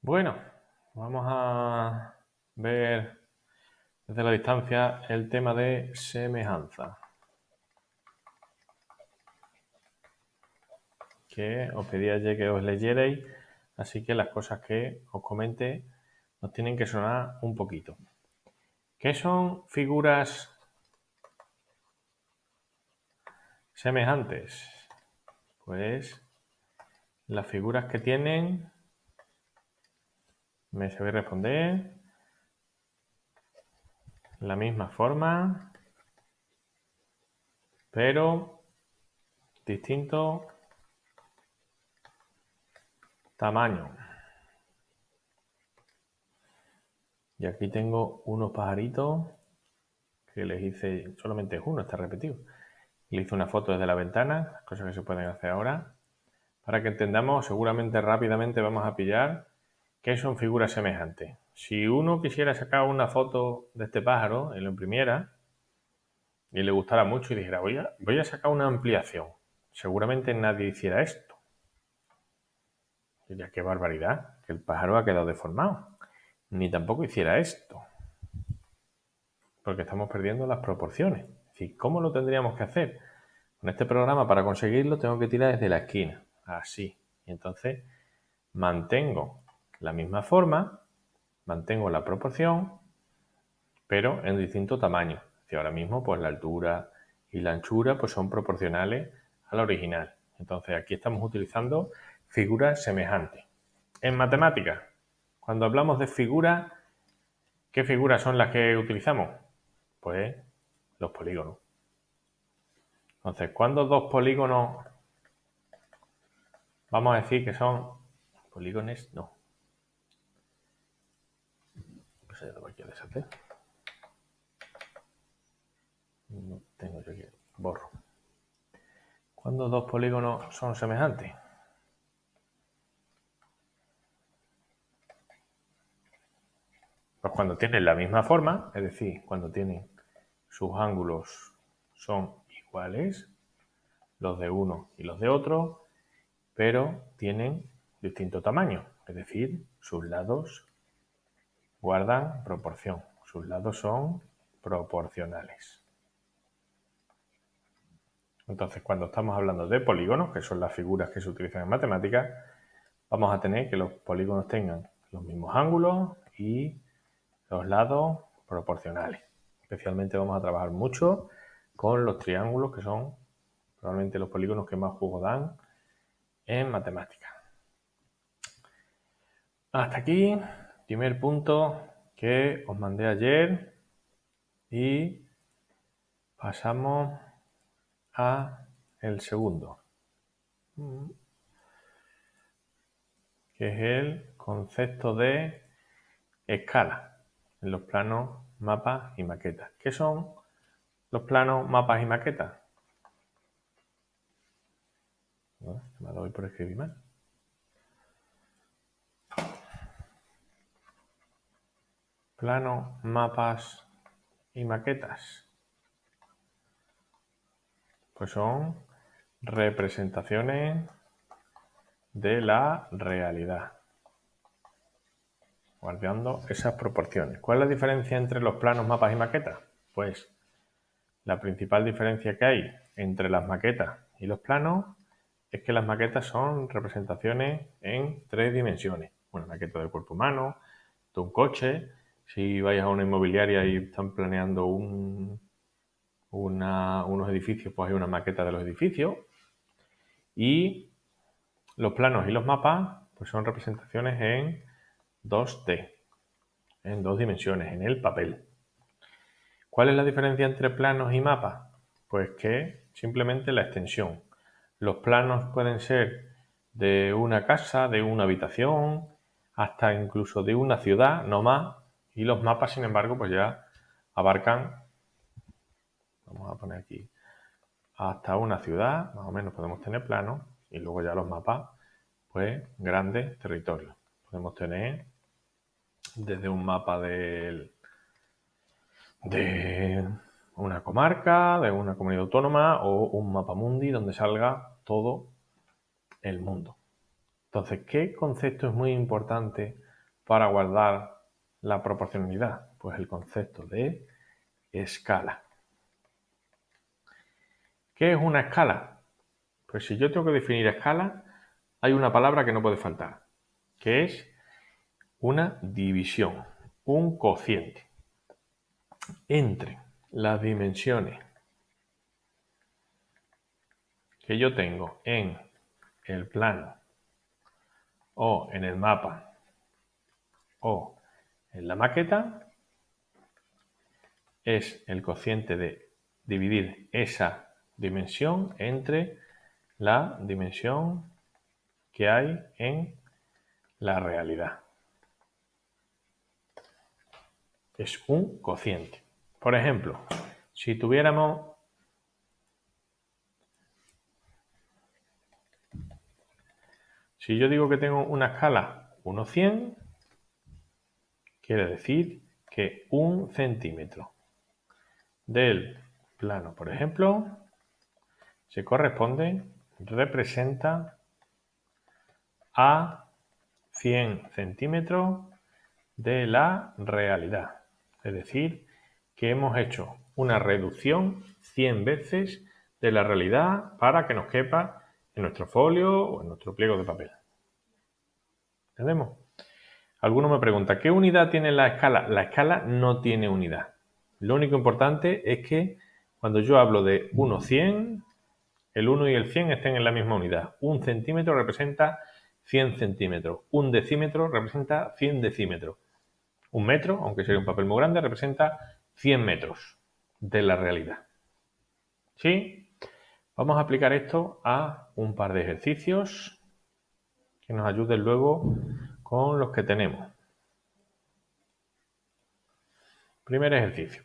Bueno, vamos a ver desde la distancia el tema de semejanza, que os pedí ayer que os leyerais, así que las cosas que os comente nos tienen que sonar un poquito. ¿Qué son figuras semejantes? Pues las figuras que tienen, me sabéis responder, la misma forma, pero distinto tamaño. Y aquí tengo unos pajaritos que les hice, solamente es uno, está repetido. Le hice una foto desde la ventana, cosas que se pueden hacer ahora. Para que entendamos, seguramente rápidamente vamos a pillar qué son figuras semejantes. Si uno quisiera sacar una foto de este pájaro y lo imprimiera y le gustara mucho y dijera, voy a sacar una ampliación, seguramente nadie hiciera esto. Diría, qué barbaridad, que el pájaro ha quedado deformado. Ni tampoco hiciera esto, porque estamos perdiendo las proporciones. Es decir, ¿cómo lo tendríamos que hacer? Con este programa, para conseguirlo, tengo que tirar desde la esquina, así. Y entonces mantengo la misma forma, mantengo la proporción, pero en distinto tamaño. Si ahora mismo, pues la altura y la anchura pues son proporcionales a la original. Entonces aquí estamos utilizando figuras semejantes. En matemáticas, cuando hablamos de figuras, ¿qué figuras son las que utilizamos? Pues los polígonos. Entonces, cuando dos polígonos, vamos a decir que son polígonos, no. No sé, lo voy a deshacer. No tengo yo aquí. Borro. ¿Cuándo dos polígonos son semejantes? Pues cuando tienen la misma forma, es decir, cuando tienen sus ángulos son iguales, los de uno y los de otro, pero tienen distinto tamaño, es decir, sus lados guardan proporción, sus lados son proporcionales. Entonces, cuando estamos hablando de polígonos, que son las figuras que se utilizan en matemáticas, vamos a tener que los polígonos tengan los mismos ángulos y los lados proporcionales. Especialmente vamos a trabajar mucho con los triángulos, que son probablemente los polígonos que más juego dan en matemáticas. Hasta aquí, primer punto que os mandé ayer y pasamos a el segundo, que es el concepto de escala en los planos, mapas y maquetas. ¿Qué son los planos, mapas y maquetas? Bueno, me ha dado hoy por escribir mal. Planos, mapas y maquetas. Pues son representaciones de la realidad, guardando esas proporciones. ¿Cuál es la diferencia entre los planos, mapas y maquetas? Pues la principal diferencia que hay entre las maquetas y los planos es que las maquetas son representaciones en 3 dimensiones. Una maqueta del cuerpo humano, de un coche. Si vais a una inmobiliaria y están planeando unos edificios, pues hay una maqueta de los edificios. Y los planos y los mapas pues son representaciones en 2D, en 2 dimensiones, en el papel. ¿Cuál es la diferencia entre planos y mapas? Pues que simplemente la extensión. Los planos pueden ser de una casa, de una habitación, hasta incluso de una ciudad, no más. Y los mapas, sin embargo, pues ya abarcan, vamos a poner aquí, hasta una ciudad, más o menos podemos tener planos, y luego ya los mapas, pues grandes territorios. Podemos tener desde un mapa de una comarca, de una comunidad autónoma o un mapa mundi donde salga todo el mundo. Entonces, ¿qué concepto es muy importante para guardar la proporcionalidad? Pues el concepto de escala. ¿Qué es una escala? Pues si yo tengo que definir escala, hay una palabra que no puede faltar, que es una división, un cociente entre las dimensiones que yo tengo en el plano o en el mapa o en la maqueta, es el cociente de dividir esa dimensión entre la dimensión que hay en la realidad. Es un cociente. Por ejemplo, si yo digo que tengo una escala 1:100, quiere decir que 1 centímetro del plano, por ejemplo, representa a 100 centímetros de la realidad. Es decir, que hemos hecho una reducción 100 veces de la realidad para que nos quepa en nuestro folio o en nuestro pliego de papel. ¿Entendemos? Alguno me pregunta, ¿qué unidad tiene la escala? La escala no tiene unidad. Lo único importante es que cuando yo hablo de 1:100, el 1 y el 100 estén en la misma unidad. 1 centímetro representa 100 centímetros. 1 decímetro representa 100 decímetros. 1 metro, aunque sería un papel muy grande, representa 100 metros de la realidad. ¿Sí? Vamos a aplicar esto a un par de ejercicios que nos ayuden luego con los que tenemos. Primer ejercicio,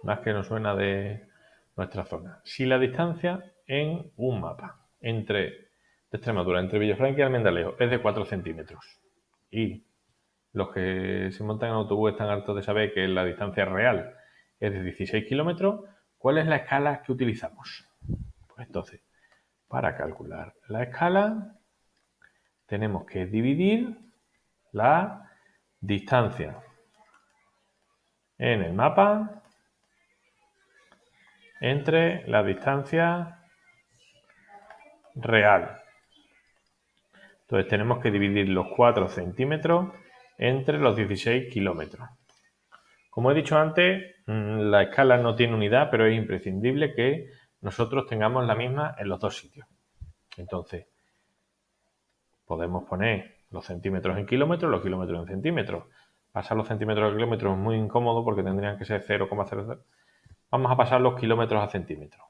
más que nos suena de nuestra zona. Si la distancia en un mapa de Extremadura, entre Villafranca y Almendralejo, es de 4 centímetros y los que se montan en autobús están hartos de saber que la distancia real es de 16 kilómetros, ¿cuál es la escala que utilizamos? Pues entonces, para calcular la escala, tenemos que dividir la distancia en el mapa entre la distancia real. Entonces tenemos que dividir los 4 centímetros entre los 16 kilómetros. Como he dicho antes, la escala no tiene unidad, pero es imprescindible que nosotros tengamos la misma en los dos sitios. Entonces, podemos poner los centímetros en kilómetros, los kilómetros en centímetros. Pasar los centímetros a kilómetros es muy incómodo porque tendrían que ser 0,00. Vamos a pasar los kilómetros a centímetros.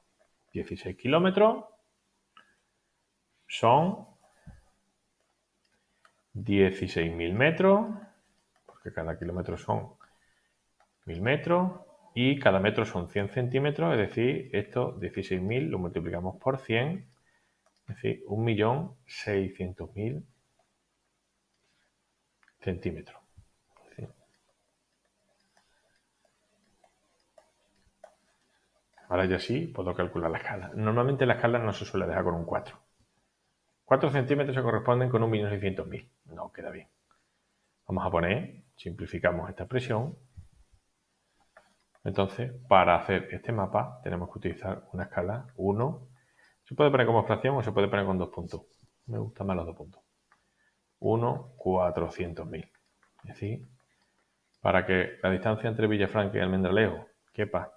16 kilómetros son 16.000 metros, porque cada kilómetro son 1.000 metros y cada metro son 100 centímetros, es decir, esto 16.000 lo multiplicamos por 100, es decir, 1.600.000 centímetros. ¿Sí? Ahora ya sí puedo calcular la escala. Normalmente la escala no se suele dejar con un 4. 4 centímetros se corresponden con 1.600.000. No queda bien. Vamos a poner, simplificamos esta expresión. Entonces, para hacer este mapa tenemos que utilizar una escala 1. Se puede poner como fracción o se puede poner con 2 puntos. Me gustan más los 2 puntos. 1/400.000. Es decir, para que la distancia entre Villafranca y Almendralejo quepa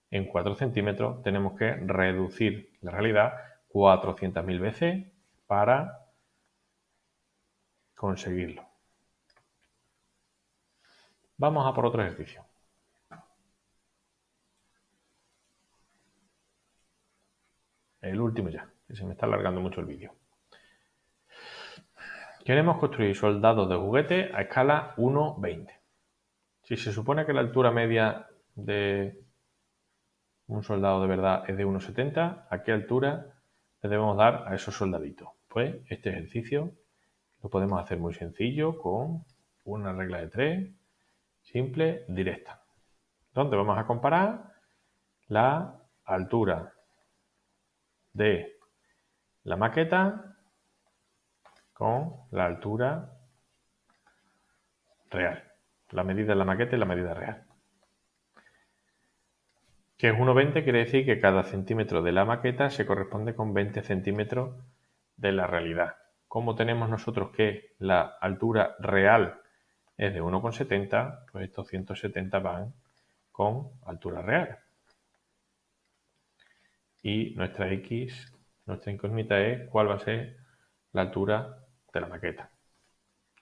en 4 centímetros, tenemos que reducir la realidad 400.000 veces para conseguirlo. Vamos a por otro ejercicio. El último ya, que se me está alargando mucho el vídeo. Queremos construir soldados de juguete a escala 1:20. Si se supone que la altura media de un soldado de verdad es de 1,70, ¿a qué altura le debemos dar a esos soldaditos? Pues este ejercicio lo podemos hacer muy sencillo con una regla de 3, simple, directa, donde vamos a comparar la altura de la maqueta con la altura real. La medida de la maqueta y la medida real. Que es 1,20 quiere decir que cada centímetro de la maqueta se corresponde con 20 centímetros de la realidad. Como tenemos nosotros que la altura real es de 1,70, pues estos 170 van con altura real. Y nuestra X, nuestra incógnita es cuál va a ser la altura de la maqueta.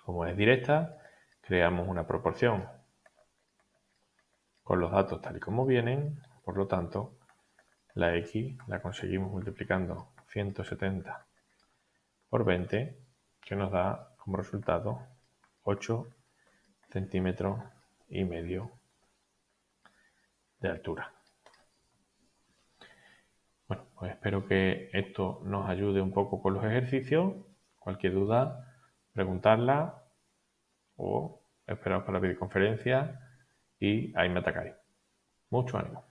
Como es directa, creamos una proporción con los datos tal y como vienen, por lo tanto, la X la conseguimos multiplicando 170 por 20, que nos da como resultado 8 centímetros y medio de altura. Bueno, pues espero que esto nos ayude un poco con los ejercicios. Cualquier duda, preguntarla o esperaos para la videoconferencia y ahí me atacáis. Mucho ánimo.